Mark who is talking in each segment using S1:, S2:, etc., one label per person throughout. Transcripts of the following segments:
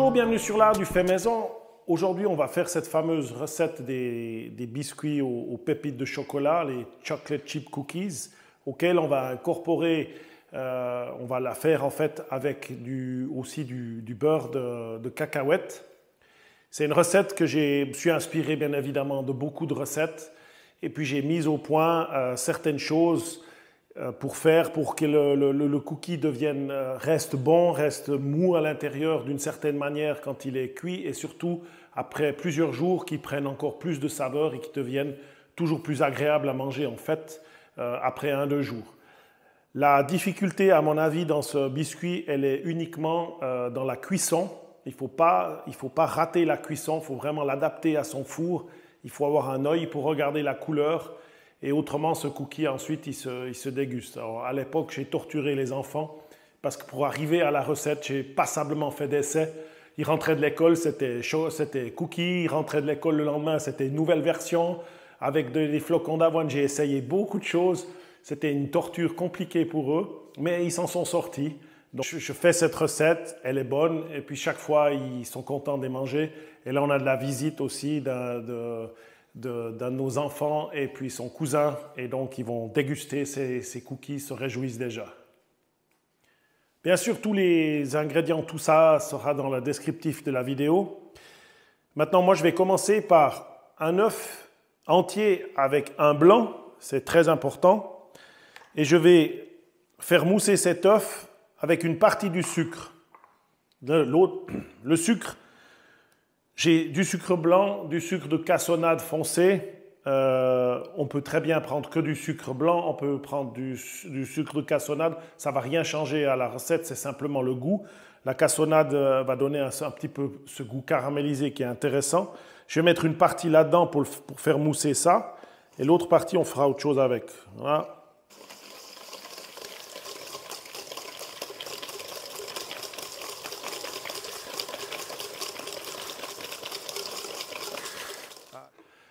S1: Bonjour, bienvenue sur l'art du fait maison. Aujourd'hui, on va faire cette fameuse recette des biscuits aux pépites de chocolat, les chocolate chip cookies, auxquels on va incorporer, on va la faire en fait avec aussi du beurre de cacahuète. C'est une recette que je suis inspiré bien évidemment de beaucoup de recettes et puis j'ai mis au point certaines choses pour que le cookie reste bon, reste mou à l'intérieur d'une certaine manière quand il est cuit et surtout après plusieurs jours qu'il prenne encore plus de saveur et qu'il devienne toujours plus agréable à manger en fait après 1-2 jours. La difficulté à mon avis dans ce biscuit, elle est uniquement dans la cuisson. Il ne faut pas rater la cuisson, il faut vraiment l'adapter à son four. Il faut avoir un œil pour regarder la couleur. Et autrement, ce cookie, ensuite, il se déguste. Alors, à l'époque, j'ai torturé les enfants parce que pour arriver à la recette, j'ai passablement fait d'essais. Ils rentraient de l'école, c'était cookie. Ils rentraient de l'école le lendemain, c'était une nouvelle version avec des flocons d'avoine. J'ai essayé beaucoup de choses. C'était une torture compliquée pour eux, mais ils s'en sont sortis. Donc, je fais cette recette, elle est bonne, et puis chaque fois, ils sont contents de les manger. Et là, on a de la visite aussi d'un de nos enfants et puis son cousin, et donc ils vont déguster ces cookies, se réjouissent déjà. Bien sûr, tous les ingrédients, tout ça sera dans le descriptif de la vidéo. Maintenant, moi je vais commencer par un œuf entier avec un blanc, c'est très important, et je vais faire mousser cet œuf avec une partie du sucre. Le sucre, j'ai du sucre blanc, du sucre de cassonade foncé. On peut très bien prendre que du sucre blanc, on peut prendre du sucre de cassonade. Ça ne va rien changer à la recette, c'est simplement le goût. La cassonade va donner un petit peu ce goût caramélisé qui est intéressant. Je vais mettre une partie là-dedans pour faire mousser ça. Et l'autre partie, on fera autre chose avec. Voilà.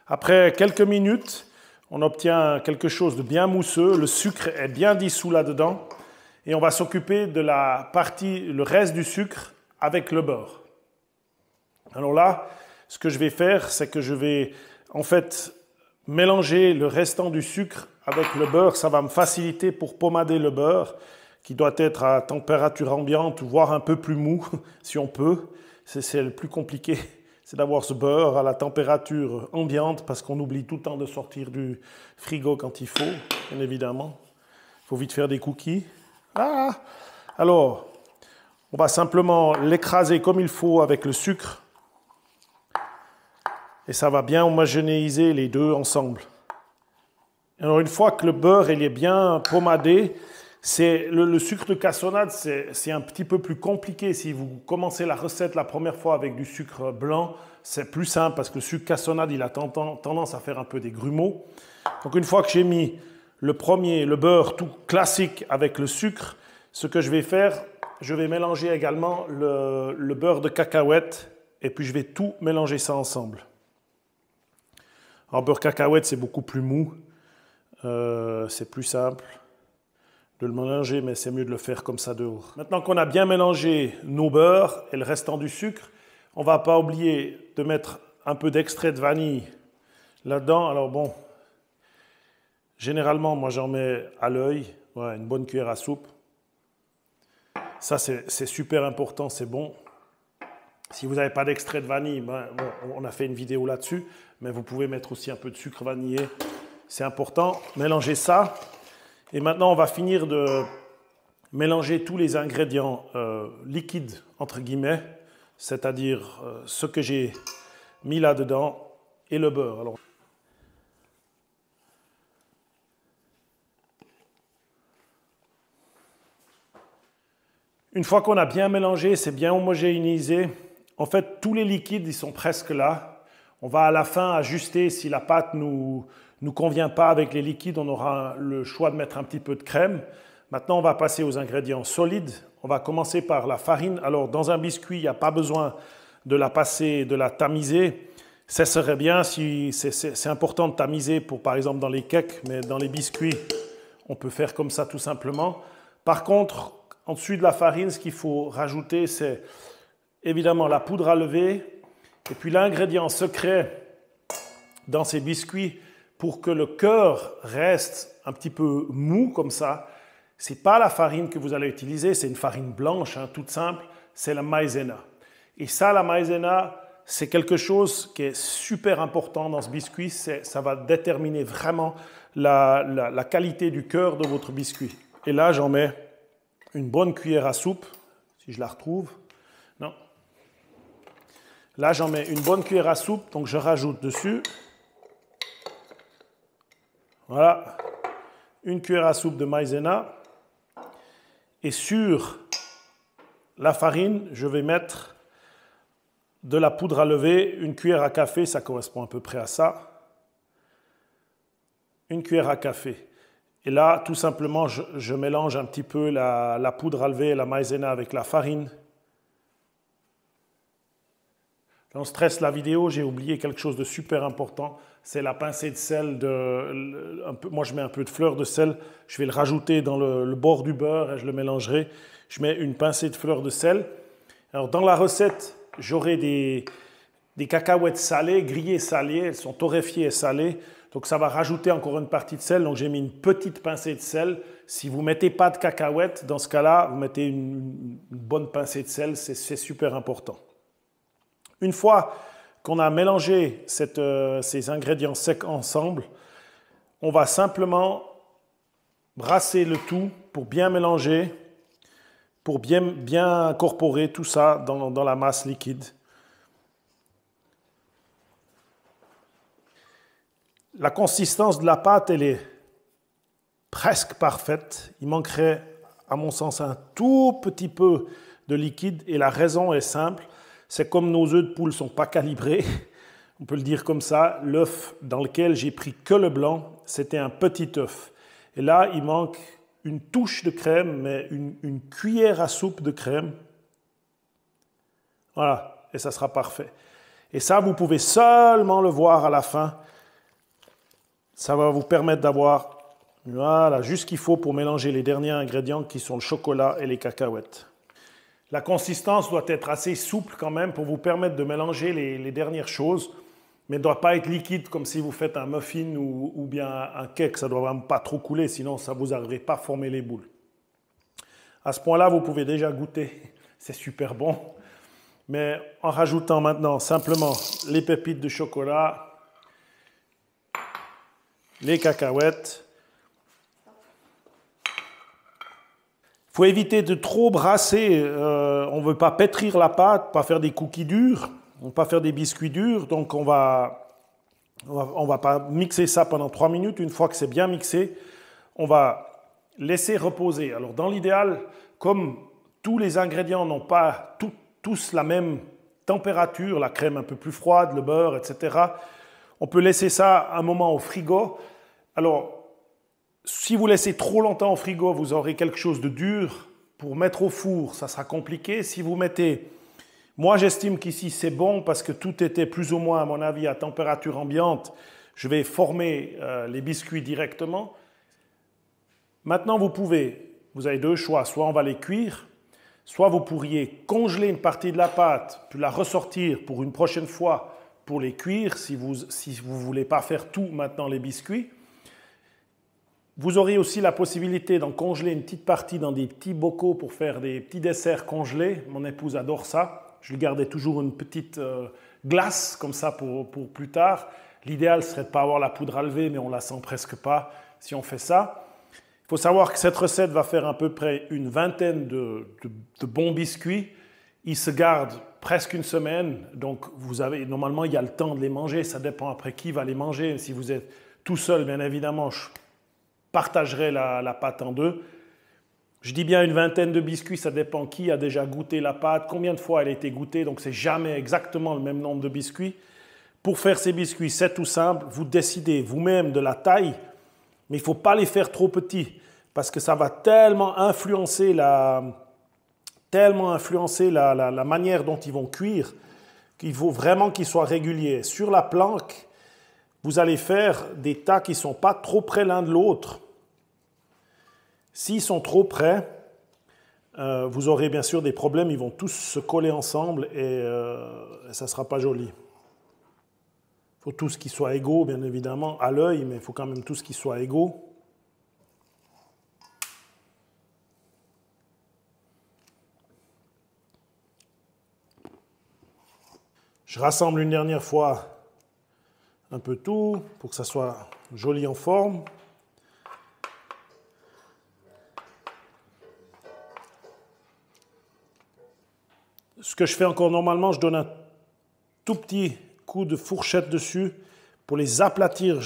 S1: Après quelques minutes, on obtient quelque chose de bien mousseux. Le sucre est bien dissous là-dedans. Et on va s'occuper de le reste du sucre avec le beurre. Alors là, ce que je vais faire, c'est que je vais en fait mélanger le restant du sucre avec le beurre. Ça va me faciliter pour pommader le beurre, qui doit être à température ambiante, voire un peu plus mou, si on peut. C'est le plus compliqué. C'est d'avoir ce beurre à la température ambiante parce qu'on oublie tout le temps de sortir du frigo quand il faut, bien évidemment. Il faut vite faire des cookies. Alors, on va simplement l'écraser comme il faut avec le sucre. Et ça va bien homogénéiser les deux ensemble. Alors, une fois que le beurre il est bien pommadé, le sucre de cassonade, c'est un petit peu plus compliqué. Si vous commencez la recette la première fois avec du sucre blanc, c'est plus simple parce que le sucre cassonade, il a tendance à faire un peu des grumeaux. Donc une fois que j'ai mis le beurre tout classique avec le sucre, ce que je vais faire, je vais mélanger également le beurre de cacahuète et puis je vais tout mélanger ça ensemble. En beurre cacahuète, c'est beaucoup plus mou, c'est plus simple de le mélanger, mais c'est mieux de le faire comme ça dehors. Maintenant qu'on a bien mélangé nos beurres et le restant du sucre, on ne va pas oublier de mettre un peu d'extrait de vanille là-dedans. Alors bon, généralement, moi j'en mets à l'œil, une bonne cuillère à soupe. Ça, c'est super important, c'est bon. Si vous n'avez pas d'extrait de vanille, on a fait une vidéo là-dessus, mais vous pouvez mettre aussi un peu de sucre vanillé. C'est important. Mélangez ça. Et maintenant, on va finir de mélanger tous les ingrédients liquides, entre guillemets, c'est-à-dire ce que j'ai mis là-dedans et le beurre. Alors, une fois qu'on a bien mélangé, c'est bien homogénéisé, en fait, tous les liquides, ils sont presque là. On va à la fin ajuster si la pâte nous convient pas avec les liquides, on aura le choix de mettre un petit peu de crème. Maintenant, on va passer aux ingrédients solides. On va commencer par la farine. Alors, dans un biscuit, il n'y a pas besoin de la passer, de la tamiser. Ça serait bien, si c'est important de tamiser pour, par exemple, dans les cakes, mais dans les biscuits, on peut faire comme ça tout simplement. Par contre, en dessus de la farine, ce qu'il faut rajouter, c'est évidemment la poudre à lever, et puis l'ingrédient secret dans ces biscuits pour que le cœur reste un petit peu mou comme ça, ce n'est pas la farine que vous allez utiliser, c'est une farine blanche, hein, toute simple, c'est la maïzena. Et ça, la maïzena, c'est quelque chose qui est super important dans ce biscuit, ça va déterminer vraiment la qualité du cœur de votre biscuit. Et là, j'en mets une bonne cuillère à soupe, si je la retrouve. Non. Là, j'en mets une bonne cuillère à soupe, donc je rajoute dessus. Voilà, une cuillère à soupe de maïzena. Et sur la farine, je vais mettre de la poudre à lever, une cuillère à café, ça correspond à peu près à ça. Une cuillère à café. Et là, tout simplement, je mélange un petit peu la poudre à lever et la maïzena avec la farine. Dans stress la vidéo, j'ai oublié quelque chose de super important, c'est la pincée de sel. Moi, je mets un peu de fleur de sel, je vais le rajouter dans le bord du beurre et je le mélangerai. Je mets une pincée de fleur de sel. Alors, dans la recette, j'aurai des cacahuètes salées, grillées salées, elles sont torréfiées et salées. Donc ça va rajouter encore une partie de sel, donc j'ai mis une petite pincée de sel. Si vous ne mettez pas de cacahuètes, dans ce cas-là, vous mettez une bonne pincée de sel, c'est super important. Une fois qu'on a mélangé ces ingrédients secs ensemble, on va simplement brasser le tout pour bien mélanger, pour bien incorporer tout ça dans la masse liquide. La consistance de la pâte, elle est presque parfaite. Il manquerait, à mon sens, un tout petit peu de liquide et la raison est simple. C'est comme nos œufs de poule ne sont pas calibrés, on peut le dire comme ça, l'œuf dans lequel j'ai pris que le blanc, c'était un petit œuf. Et là, il manque une touche de crème, mais une cuillère à soupe de crème. Voilà, et ça sera parfait. Et ça, vous pouvez seulement le voir à la fin. Ça va vous permettre d'avoir voilà, juste ce qu'il faut pour mélanger les derniers ingrédients qui sont le chocolat et les cacahuètes. La consistance doit être assez souple quand même pour vous permettre de mélanger les dernières choses, mais ne doit pas être liquide comme si vous faites un muffin ou bien un cake. Ça ne doit vraiment pas trop couler, sinon ça ne vous arriverait pas à former les boules. À ce point-là, vous pouvez déjà goûter. C'est super bon. Mais en rajoutant maintenant simplement les pépites de chocolat, les cacahuètes. Il faut éviter de trop brasser. On ne veut pas pétrir la pâte, pas faire des cookies durs, on ne veut pas faire des biscuits durs. Donc on va pas mixer ça pendant 3 minutes. Une fois que c'est bien mixé, on va laisser reposer. Alors dans l'idéal, comme tous les ingrédients n'ont pas tous la même température, la crème un peu plus froide, le beurre, etc., on peut laisser ça un moment au frigo. Alors, si vous laissez trop longtemps au frigo, vous aurez quelque chose de dur. Pour mettre au four, ça sera compliqué. Si vous mettez... Moi, j'estime qu'ici, c'est bon parce que tout était plus ou moins, à mon avis, à température ambiante. Je vais former les biscuits directement. Maintenant, vous avez deux choix. Soit on va les cuire, soit vous pourriez congeler une partie de la pâte, puis la ressortir pour une prochaine fois pour les cuire, si vous ne voulez pas faire tout maintenant les biscuits. Vous aurez aussi la possibilité d'en congeler une petite partie dans des petits bocaux pour faire des petits desserts congelés. Mon épouse adore ça. Je lui gardais toujours une petite glace comme ça pour plus tard. L'idéal serait de ne pas avoir la poudre à lever, mais on ne la sent presque pas si on fait ça. Il faut savoir que cette recette va faire à peu près une vingtaine de bons biscuits. Ils se gardent presque une semaine, donc normalement il y a le temps de les manger. Ça dépend après qui va les manger. Si vous êtes tout seul, bien évidemment, je partagerai la pâte en deux. Je dis bien une vingtaine de biscuits, ça dépend qui a déjà goûté la pâte, combien de fois elle a été goûtée, donc c'est jamais exactement le même nombre de biscuits. Pour faire ces biscuits, c'est tout simple, vous décidez vous-même de la taille, mais il ne faut pas les faire trop petits, parce que ça va tellement influencer la manière dont ils vont cuire, qu'il faut vraiment qu'ils soient réguliers. Sur la planque, vous allez faire des tas qui ne sont pas trop près l'un de l'autre. S'ils sont trop près, vous aurez bien sûr des problèmes, ils vont tous se coller ensemble et ça ne sera pas joli. Il faut tous qu'ils soient égaux, bien évidemment, à l'œil, mais il faut quand même tous qu'ils soient égaux. Je rassemble une dernière fois un peu tout pour que ça soit joli en forme. Ce que je fais encore normalement, je donne un tout petit coup de fourchette dessus pour les aplatir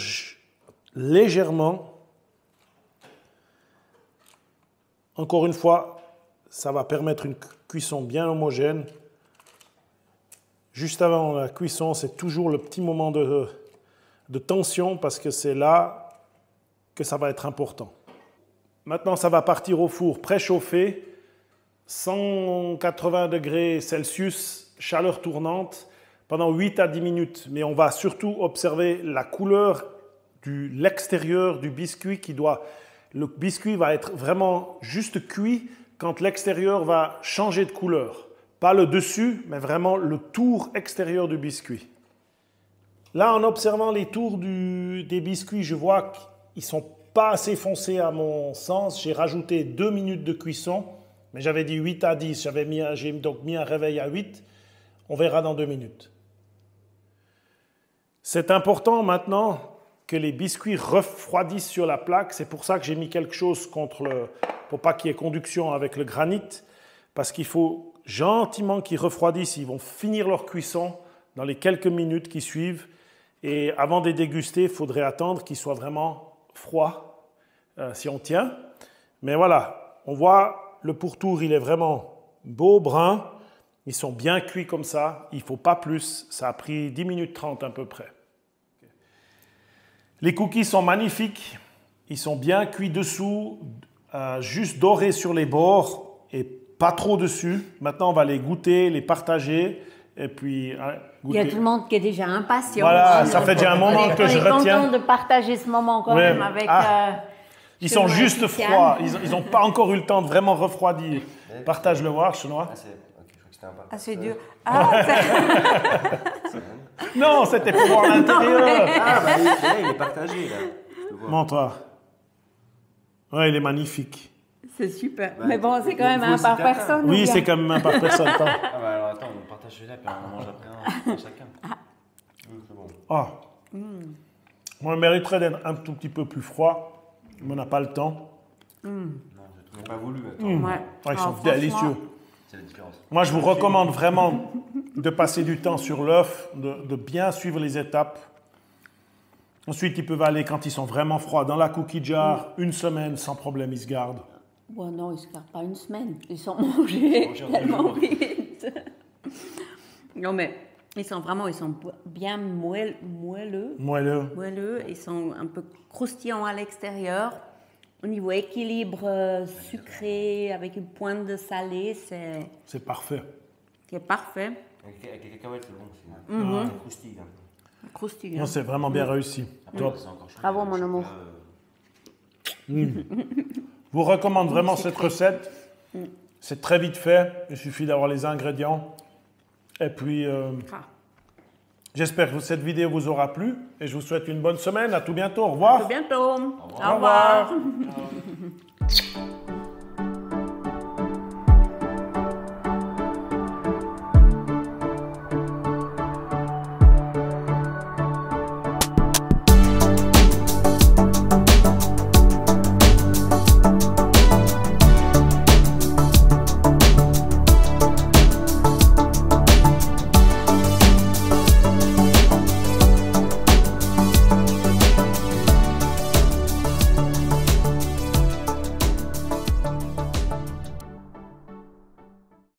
S1: légèrement. Encore une fois, ça va permettre une cuisson bien homogène. Juste avant la cuisson, c'est toujours le petit moment de tension parce que c'est là que ça va être important. Maintenant, ça va partir au four préchauffé, 180 degrés Celsius, chaleur tournante, pendant 8 à 10 minutes. Mais on va surtout observer la couleur de l'extérieur du biscuit le biscuit va être vraiment juste cuit quand l'extérieur va changer de couleur. Pas le dessus, mais vraiment le tour extérieur du biscuit. Là, en observant les tours des biscuits, je vois qu'ils ne sont pas assez foncés à mon sens. J'ai rajouté 2 minutes de cuisson, mais j'avais dit 8 à 10. J'ai donc mis un réveil à 8. On verra dans 2 minutes. C'est important maintenant que les biscuits refroidissent sur la plaque. C'est pour ça que j'ai mis quelque chose pour pas qu'il y ait conduction avec le granit, parce qu'il faut gentiment qu'ils refroidissent. Ils vont finir leur cuisson dans les quelques minutes qui suivent. Et avant de les déguster, il faudrait attendre qu'ils soient vraiment froids, si on tient. Mais voilà, on voit le pourtour, il est vraiment beau, brun. Ils sont bien cuits comme ça. Il ne faut pas plus. Ça a pris 10 minutes 30 à peu près. Les cookies sont magnifiques. Ils sont bien cuits dessous, juste dorés sur les bords et pas trop dessus. Maintenant, on va les goûter, les partager. Et puis,
S2: il y a tout le monde qui est déjà impatient.
S1: Voilà, ça fait déjà un moment que je retiens.
S2: On est content de partager ce moment quand même avec...
S1: ils sont juste froids. Ils n'ont pas encore eu le temps de vraiment refroidir. Partage-le voir, Chenois.
S2: C'est dur.
S1: Non, c'était pour voir l'intérieur.
S3: Il est partagé, là.
S1: Montre. Ouais, il est magnifique.
S2: C'est super. Mais bon, c'est quand même un par personne.
S1: Oui, c'est quand même un par personne.
S3: Ah bah alors attends, on partage celui-là, puis on mange après un chacun. C'est bon.
S1: Ah. Moi, je mériterais d'être un tout petit peu plus froid, mais on n'a pas le temps.
S3: Non, je n'ai pas voulu.
S1: Ils sont délicieux.
S3: C'est la différence.
S1: Moi, je vous recommande vraiment de passer du temps sur l'œuf, de bien suivre les étapes. Ensuite, ils peuvent aller, quand ils sont vraiment froids, dans la cookie jar, 1 semaine, sans problème, ils se gardent.
S2: Bon, non, ils ne se gardent pas 1 semaine. Ils sont mangés tellement vite. Non, mais ils sont bien moelleux. Moelleux. Ils sont un peu croustillants à l'extérieur. Au niveau équilibre sucré, avec une pointe de salé,
S1: c'est parfait.
S2: C'est parfait.
S3: Avec les cacahuètes, c'est bon. C'est croustillant.
S2: Croustillant.
S1: Non, c'est vraiment bien réussi. Top.
S2: Bravo, mon amour.
S1: Je vous recommande vraiment cette recette. C'est très vite fait. Il suffit d'avoir les ingrédients. Et puis, j'espère que cette vidéo vous aura plu. Et je vous souhaite une bonne semaine. À tout bientôt. Au revoir.
S2: À tout bientôt.
S1: Au revoir.